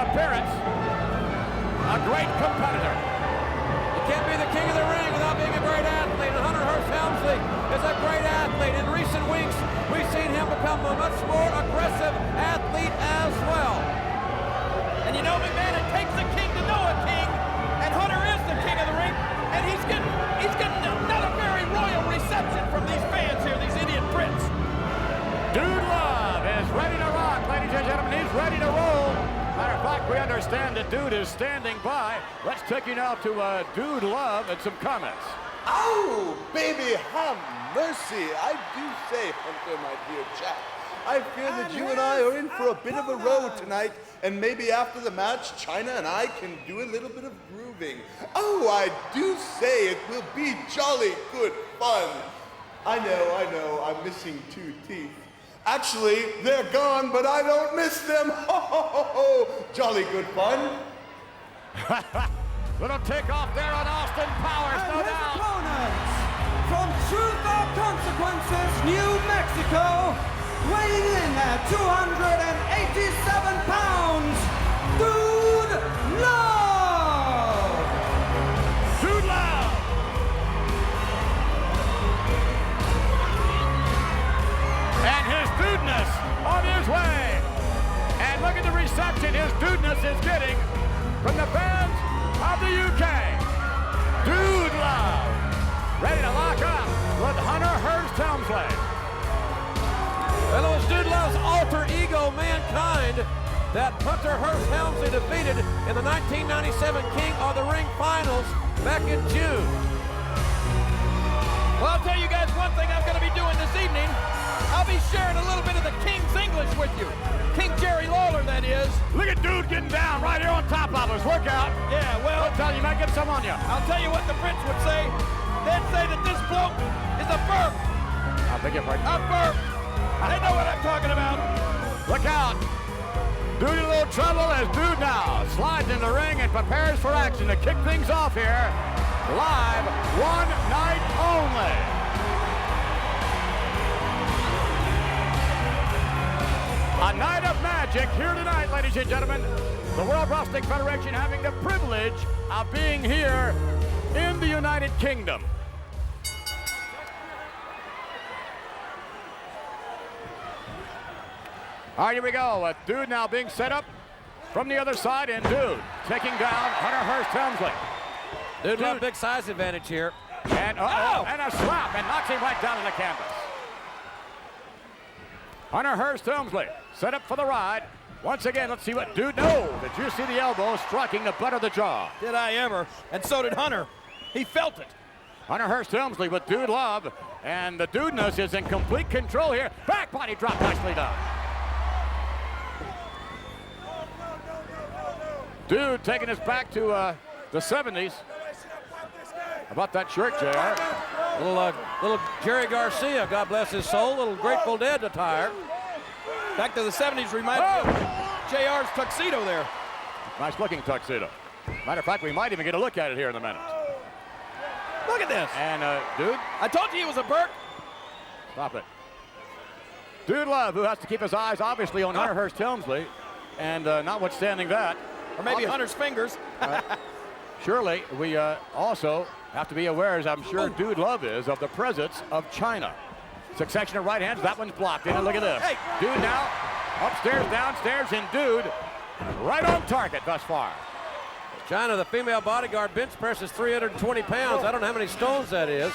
appearance. A great competitor. You can't be the king of the ring without being a great athlete, and Hunter Hearst Helmsley is a great athlete. In recent weeks, we've seen him become a much more aggressive athlete as well. And you know, McMahon, it takes a king to know a king, and Hunter is the king of the ring, and he's getting not a very royal reception from these fans here, these idiot Brits. Dude Love is ready to rock, ladies and gentlemen. He's ready to roll. Matter of fact, we understand that Dude is standing by. Let's take you now to Dude Love and some comments. Oh, baby, have mercy. I do say, Hunter, my dear chap, I fear that you and I are in for a bit of a row tonight, and maybe after the match, China and I can do a little bit of grooving. Oh, I do say it will be jolly good fun. I know, I'm missing 2 teeth. Actually, they're gone, but I don't miss them. Ho, ho, ho, ho. Jolly good fun. Little takeoff there on Austin Powers, no doubt. Opponents from Truth or Consequences, New Mexico, weighing in at 287 pounds, Dude Love! Dude Love! And his dudeness on his way. And look at the reception his dudeness is getting from the fans of the UK. Dude Love, ready to lock up with Hunter Hearst Helmsley. Well, it was Dude Love's alter ego, Mankind, that Hunter Hearst Helmsley defeated in the 1997 King of the Ring finals back in June. Well, I'll tell you guys one thing I'm going to be doing this evening. I'll be sharing a little bit of the King's English with you. King Jerry Lawler, that is. Look at Dude getting down right here on top of us. Look out. Yeah, well, I'll tell you, might get some on you. I'll tell you what the Brits would say. They'd say that this bloke is a burp. I beg your pardon. A burp. They know what I'm talking about. Look out. Dude in a little trouble as Dude now slides in the ring and prepares for action to kick things off here. Live, one night only. A night of magic here tonight, ladies and gentlemen. The World Wrestling Federation having the privilege of being here in the United Kingdom. All right, here we go. Dude now being set up from the other side, and Dude taking down Hunter Hearst Helmsley. Dude Love, big size advantage here. And and a slap, and knocks him right down to the canvas. Hunter Hearst Helmsley set up for the ride. Once again, let's see what Dude. No, did you see the elbow striking the butt of the jaw? Did I ever? And so did Hunter. He felt it. Hunter Hearst Helmsley with Dude Love, and the Dudeness is in complete control here. Back body drop, nicely done. Dude taking us back to the 70s. How about that shirt, JR? Little Jerry Garcia, God bless his soul, little Grateful Dead attire. Back to the 70s reminds me of JR's tuxedo there. Nice looking tuxedo. Matter of fact, we might even get a look at it here in a minute. Look at this. And Dude. I told you he was a Burke. Stop it. Dude Love, who has to keep his eyes obviously on Hunter Hearst Helmsley, and notwithstanding that. Or maybe Hunter's fingers. Surely, we also have to be aware, as I'm sure Dude Love is, of the presence of China. Succession of right hands, that one's blocked in, and look at this. Hey. Dude now, upstairs, downstairs, and Dude right on target thus far. China, the female bodyguard, bench presses 320 pounds. I don't know how many stones that is.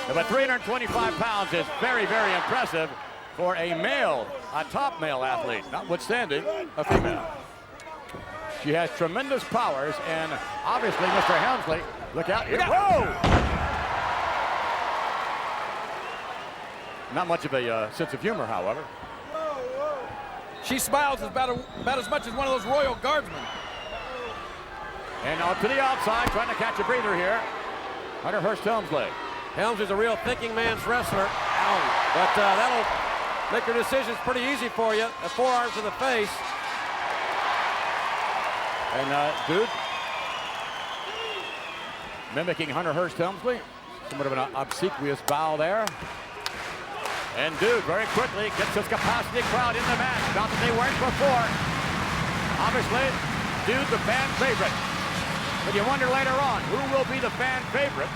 Yeah, but 325 pounds is very, very impressive for a male, a top male athlete, notwithstanding a female. She has tremendous powers, and obviously, Mr. Helmsley, look out here. Whoa! Not much of a sense of humor, however. She smiles about as much as one of those royal guardsmen. And to the outside, trying to catch a breather here. Hunter Hearst Helmsley. Helmsley's a real thinking man's wrestler. Ow. But that'll make your decisions pretty easy for you. The forearms to the face. And Dude mimicking Hunter Hearst Helmsley. Somewhat of an obsequious bow there. And Dude very quickly gets his capacity crowd in the match. Not that they weren't before. Obviously, Dude, the fan favorite. But you wonder later on, who will be the fan favorites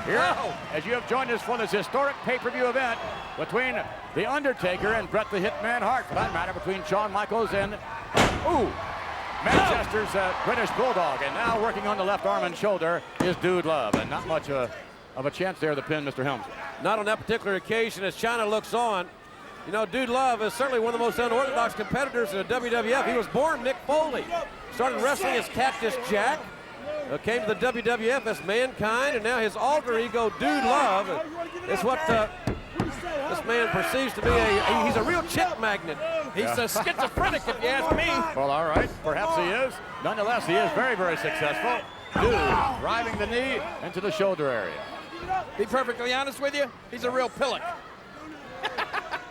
here as you have joined us for this historic pay-per-view event between The Undertaker and Bret the Hitman Hart. For that matter, between Shawn Michaels and, Manchester's British Bulldog. And now working on the left arm and shoulder is Dude Love. And not much of a chance there to pin Mr. Helmsley. Not on that particular occasion as Chyna looks on. You know, Dude Love is certainly one of the most unorthodox competitors in the WWF. He was born Mick Foley. Started wrestling as Cactus Jack. Came to the WWF as Mankind, and now his alter ego, Dude Love, is what this man perceives to be he's a real chip magnet. He's a schizophrenic, if you ask me. Well, all right, perhaps he is. Nonetheless, he is very, very successful. Dude driving the knee into the shoulder area. Be perfectly honest with you, he's a real pillock.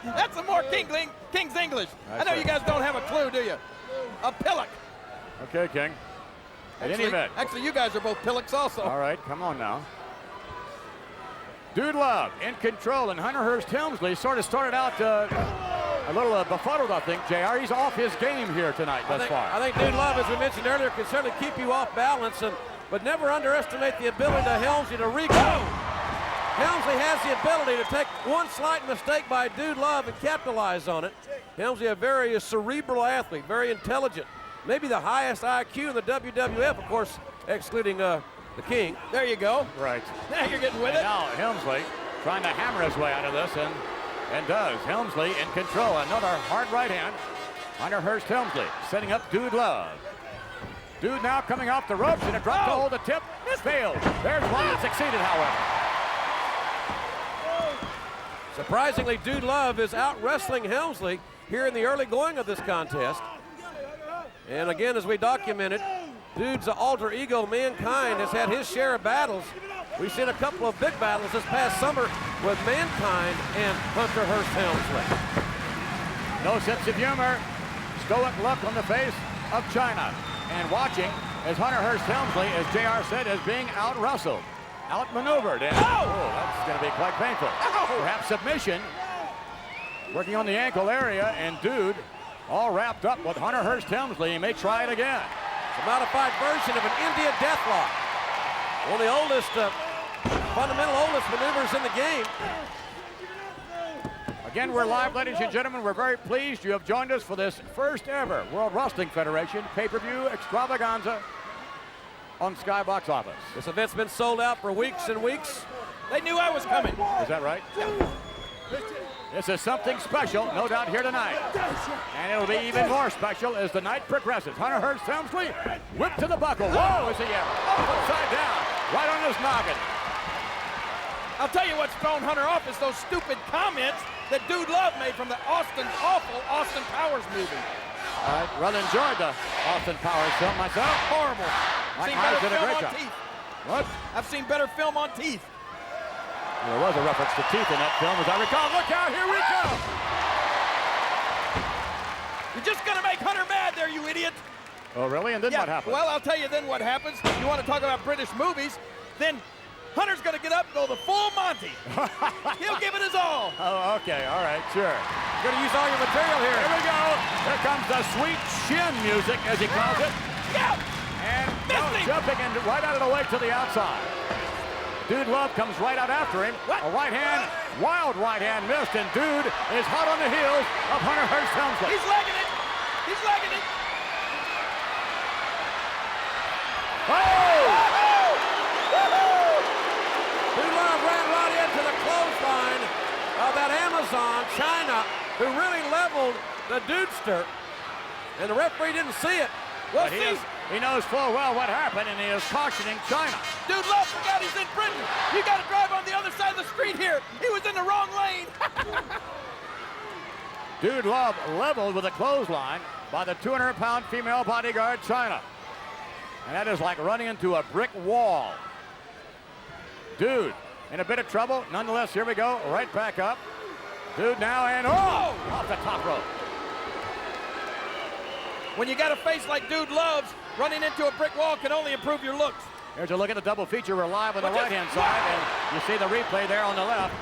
That's some more King's English. I know you guys don't have a clue, do you? A pillock. Okay, King. At any event. Actually, you guys are both pillocks also. All right, come on now. Dude Love in control, and Hunter Hearst Helmsley sort of started out a little befuddled, I think, JR. He's off his game here tonight thus far. I think Dude Love, as we mentioned earlier, can certainly keep you off balance, but never underestimate the ability of Helmsley to recall. Helmsley has the ability to take one slight mistake by Dude Love and capitalize on it. Helmsley, a very cerebral athlete, very intelligent. Maybe the highest IQ in the WWF, of course, excluding the King. There you go. Right. Now you're getting with it. Now Helmsley trying to hammer his way out of this, and does. Helmsley in control. Another hard right hand. Hunter Hearst Helmsley setting up Dude Love. Dude now coming off the ropes, and a drop to hold the tip. Failed. There's one that succeeded, however. Surprisingly, Dude Love is out wrestling Helmsley here in the early going of this contest. And again, as we documented, Dude's alter ego, Mankind, has had his share of battles. We've seen a couple of big battles this past summer with Mankind and Hunter Hearst Helmsley. No sense of humor, stoic look on the face of Chyna. And watching as Hunter Hearst Helmsley, as JR said, is being out-wrestled, outmaneuvered. And that's going to be quite painful. Perhaps submission. Working on the ankle area, and Dude all wrapped up with Hunter Hearst Helmsley. He may try it again. It's a modified version of an Indian deathlock. One of the oldest, fundamental oldest maneuvers in the game. Again, we're live, ladies and gentlemen. We're very pleased you have joined us for this first ever World Wrestling Federation pay-per-view extravaganza on Skybox Office. This event's been sold out for weeks and weeks. They knew I was coming. Is that right? This is something special, no doubt, here tonight. And it'll be even more special as the night progresses. Hunter Hearst Helmsley, whip to the buckle. Whoa, is he upside down, right on his noggin. I'll tell you what's thrown Hunter off is those stupid comments that Dude Love made from the awful Austin Powers movie. I rather enjoyed the Austin Powers film myself. Horrible. Mike Seen Myers better did a film great on job. teeth. What? I've seen better film on teeth. There was a reference to teeth in that film, as I recall. Look out, here we go! You're just gonna make Hunter mad there, you idiot. Oh, really? And then what happened? Well, I'll tell you then what happens. You want to talk about British movies, then Hunter's gonna get up and go the full Monty. He'll give it his all. Oh, okay, all right, sure. You're gonna use all your material here. Here we go. Here comes the sweet shin music, as he calls it. Yeah. And jumping in right out of the way to the outside. Dude Love comes right out after him. A right hand, wild right hand missed, and Dude is hot on the heels of Hunter Hearst Helmsley. He's legging it. He's legging it. Dude Love ran right into the clothesline of that Amazon, Chyna, who really leveled the Dudester, and the referee didn't see it. But he knows full well what happened, and he is cautioning Chyna. Dude Love forgot he's in Britain. You got to drive on the other side of the street here. He was in the wrong lane. Dude Love leveled with a clothesline by the 200-pound female bodyguard, Chyna. And that is like running into a brick wall. Dude in a bit of trouble. Nonetheless, here we go. Right back up. Dude now, and off the top rope. When you got a face like Dude Love's, running into a brick wall can only improve your looks. Here's a look at the double feature. We're live on the right-hand side, and you see the replay there on the left.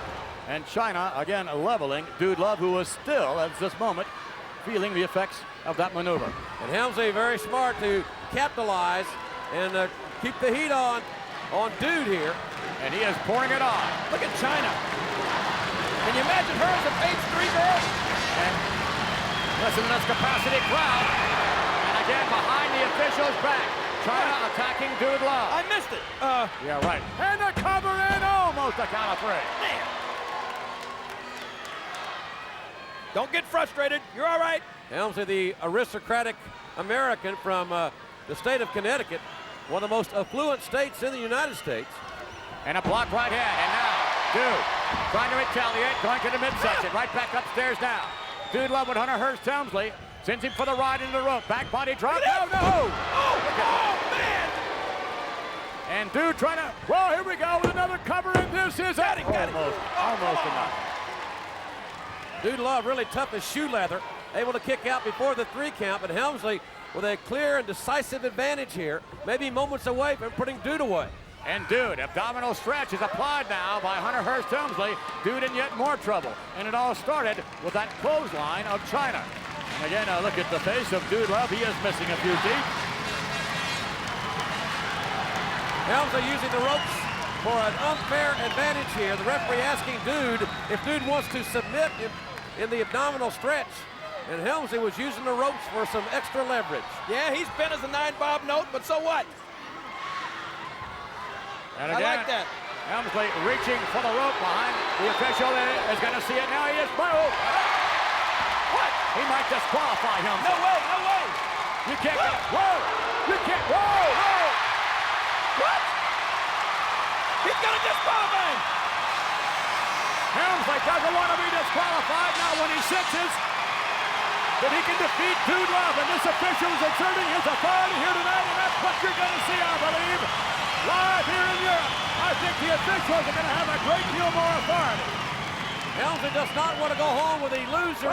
And Chyna, again, leveling Dude Love, who was still, at this moment, feeling the effects of that maneuver. And Helmsley very smart to capitalize and keep the heat on Dude here. And he is pouring it on. Look at China. Can you imagine her as a page 3 girl? And listen to this capacity crowd. And again, behind the official's back. China attacking Dude Love. I missed it. Yeah, right. And the cover in, almost a count of 3. Man. Don't get frustrated. You're all right. Helmsley, the aristocratic American from the state of Connecticut, one of the most affluent states in the United States. And a block right hand. And now, Dude trying to retaliate, going to the midsection. Right back upstairs now. Dude Love with Hunter Hearst Helmsley. Sends him for the ride into the rope. Back body drop. Oh, no! Oh, man! And Dude trying to, well, here we go with another cover, and this is Got it. almost enough. Dude Love really tough as shoe leather, able to kick out before the 3 count, but Helmsley with a clear and decisive advantage here, maybe moments away from putting Dude away. And Dude, abdominal stretch is applied now by Hunter Hearst Helmsley. Dude in yet more trouble. And it all started with that clothesline of China. And again, look at the face of Dude Love. He is missing a few teeth. Helmsley using the ropes for an unfair advantage here. The referee asking Dude if Dude wants to submit in the abdominal stretch. And Helmsley was using the ropes for some extra leverage. Yeah, he's bent as a 9-bob note, but so what? And I again, like that. Helmsley reaching for the rope behind. The official is going to see it now. He is. What? He might disqualify him. No way. You can't go. Whoa! You can't. Whoa! What? He's going to disqualify him. Helmsley doesn't want to be disqualified now when he senses that he can defeat Dude Love. And this official is exerting his authority here tonight, and that's what you're going to see, I believe, live here in Europe. I think the officials are going to have a great deal more authority. Helmsley does not want to go home with a loser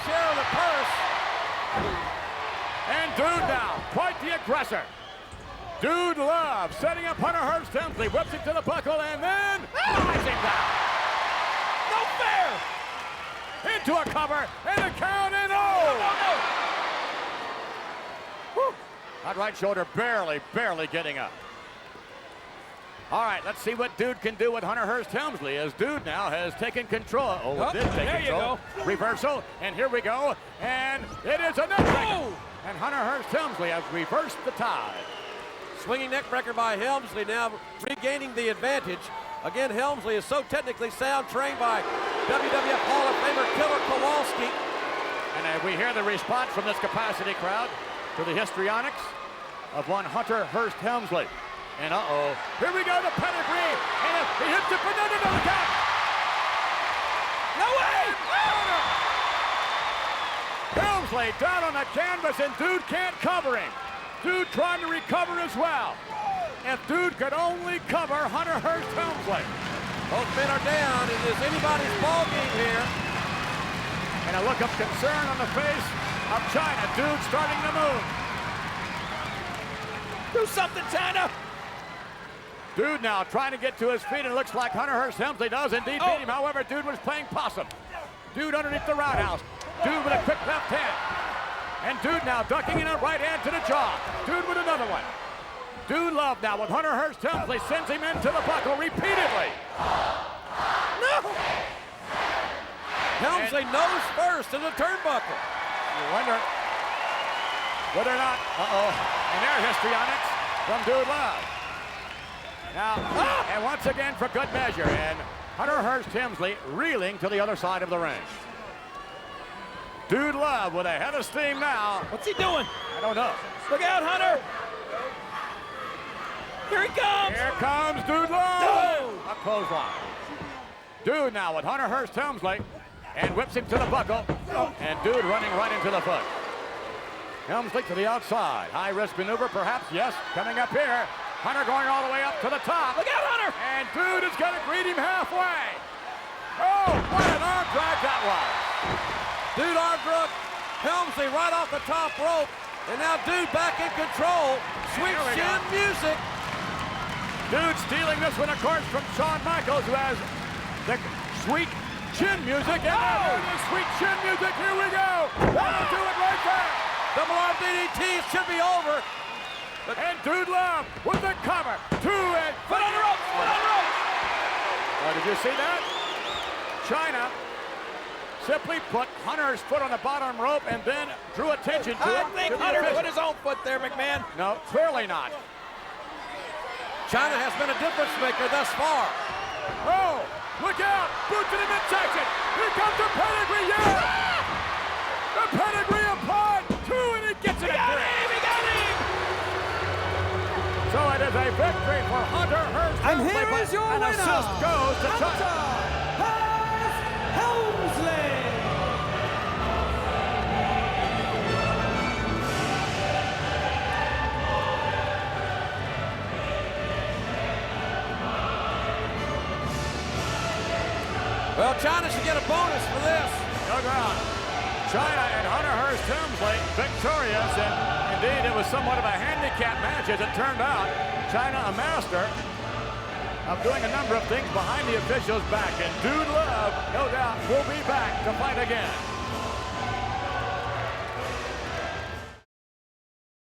share of the purse. And Dude now, quite the aggressor. Dude Love setting up Hunter Hearst Helmsley, whips him to the buckle, and then lies him down. No fair. Into a cover, and a count, and No. Whew. That right shoulder barely getting up. All right, let's see what Dude can do with Hunter Hearst Helmsley, as Dude now has taken control. Did take there control. you go. Reversal, and here we go, and it is a neck breaker. And Hunter Hearst Helmsley has reversed the tide. Swinging neck breaker by Helmsley, now regaining the advantage. Again, Helmsley is so technically sound, trained by WWF Hall of Famer Killer Kowalski. And we hear the response from this capacity crowd to the histrionics of one Hunter Hearst Helmsley. And here we go, the pedigree, and he hits it for another count. No way! Helmsley down on the canvas, and Dude can't cover him. Dude trying to recover as well. If Dude could only cover Hunter Hearst Helmsley. Both men are down. It is anybody's ball game here. And a look of concern on the face of China. Dude starting to move. Do something, China. Dude now trying to get to his feet, and it looks like Hunter Hearst Helmsley does indeed beat him. However, Dude was playing possum. Dude underneath the roundhouse. Dude with a quick left hand. And Dude now ducking in a right hand to the jaw. Dude with another one. Dude Love now with Hunter Hearst Helmsley sends him into the buckle repeatedly. No! Helmsley nose first in the turnbuckle. You wonder whether or not, and their histrionics from Dude Love. Now, and once again for good measure, and Hunter Hearst Helmsley reeling to the other side of the ring. Dude Love with a head of steam now. What's he doing? I don't know. Look out, Hunter. Here he comes. Here comes Dude Love. No. A clothesline. Dude now with Hunter Hearst Helmsley, and whips him to the buckle. And Dude running right into the foot. Helmsley to the outside. High risk maneuver perhaps, yes. Coming up here. Hunter going all the way up to the top. Look out, Hunter. And Dude is going to greet him halfway. Oh, what an arm drag that was. Dude arm drug Helmsley right off the top rope. And now Dude back in control. Sweet chin music. Dude stealing this one, of course, from Shawn Michaels, who has the sweet chin music. And there it is, sweet chin music. Here we go. That'll do it right there. Double arm DDT should be over. And Dude Love with the cover. 2 and Foot on the ropes, foot on the ropes. Oh, did you see that? China simply put Hunter's foot on the bottom rope and then drew attention to I it. think to the Hunter official. put his own foot there, McMahon. No, clearly not. China has been a difference maker thus far. Oh, look out! Boot to the midsection. Here comes the pedigree. Yeah! The pedigree applied. 2 and he gets it. He got him! He got him! So it is a victory for Hunter Hearst And Helmsley, here but is your an winner, assist goes to Hunter China. Hearst Helmsley. Well, China should get a bonus for this. No doubt. China and Hunter Hearst Helmsley victorious, and indeed it was somewhat of a handicap match as it turned out. China a master of doing a number of things behind the officials' back, and Dude Love, no doubt, will be back to fight again.